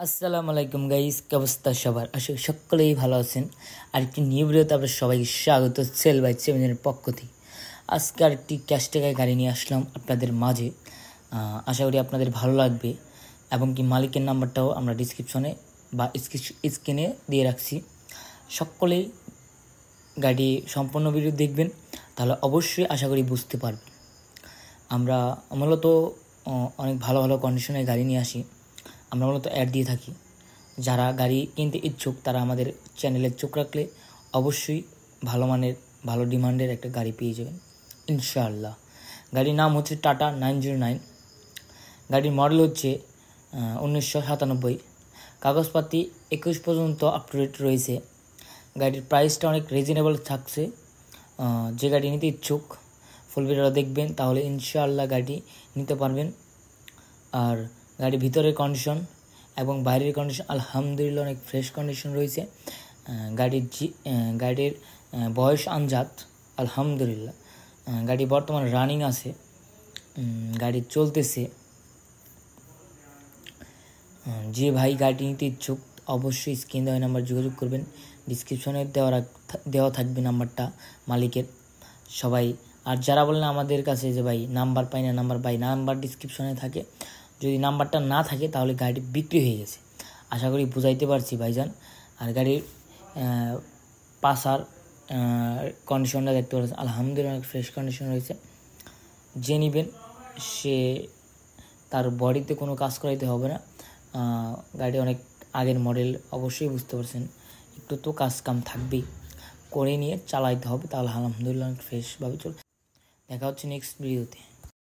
আসসালামু আলাইকুম গাইস, কি অবস্থা সবার? আশা করি সকলেই ভালো আছেন। আরেকটি নিউ ভিডিওতে আপনাদের সবাইকে স্বাগত সেল বাই সেভেনের পক্ষ থেকে। আজকে আরেকটি ক্যাশ টাকায় গাড়ি নিয়ে আসলাম আপনাদের মাঝে। আশা করি আপনাদের ভালো লাগবে এবং কি মালিকের নাম্বারটাও আমরা ডিসক্রিপশনে বা স্ক্রিনে দিয়ে রাখছি। সকলেই গাড়ি সম্পূর্ণ ভিডিও দেখবেন, তাহলে অবশ্যই আশা করি বুঝতে পারবেন। আমরা মূলত অনেক ভালো ভালো কন্ডিশনে গাড়ি নিয়ে আসি। আমরা মূলত অ্যাড দিয়ে থাকি। যারা গাড়ি কিনতে ইচ্ছুক তারা আমাদের চ্যানেলে চোখ রাখলে অবশ্যই ভালো মানের ভালো ডিমান্ডের একটা গাড়ি পেয়ে যাবেন ইনশাআল্লাহ। গাড়ির নাম হচ্ছে টাটা 909। গাড়ির মডেল হচ্ছে 1997। কাগজপাতি 21 পর্যন্ত আপ টু ডেট রয়েছে। গাড়ির প্রাইসটা অনেক রিজনেবল থাকছে। যে গাড়ি নিতে ইচ্ছুক ফুল ভিডিওটা দেখবেন, তাহলে ইনশাআল্লাহ গাড়ি নিতে পারবেন। আর গাড়ির ভিতরের কন্ডিশন এবং বাইরের কন্ডিশন আলহামদুলিল্লাহ অনেক ফ্রেশ কন্ডিশন রয়েছে। গাড়ির বয়স আনজাত আলহামদুলিল্লাহ। গাড়ি বর্তমানে রানিং আছে, গাড়ি চলতেছে। যে ভাই গাড়িটি নিতে ইচ্ছুক অবশ্যই স্ক্রিন দেওয়া নাম্বার যোগাযোগ করবেন। ডিসক্রিপশনে দেওয়া থাকবে নাম্বারটা মালিকের সবাই। আর যারা বলেন আমাদের কাছে যে ভাই নাম্বার পাই না, নাম্বার ডিসক্রিপশনে থাকে। যদি নাম্বারটা না থাকে তাহলে গাড়ি বিক্রি হয়ে গেছে। আশা করি বুঝাইতে পারছি ভাইজান। আর গাড়ির পাশার কন্ডিশনটা দেখতে পাচ্ছেন আলহামদুলিল্লাহ ফ্রেশ কন্ডিশন রয়েছে। যে নেবেন সে তার বডিতে কোনো কাজ করাইতে হবে না। গাড়ি অনেক আগের মডেল, অবশ্যই বুঝতে পারছেন। একটু তো কাজ কাম থাকবেই, করে নিয়ে চালাইতে হবে, তাহলে আলহামদুলিল্লাহ ফ্রেশভাবে চলে। দেখা হচ্ছে নেক্সট ভিডিওতে।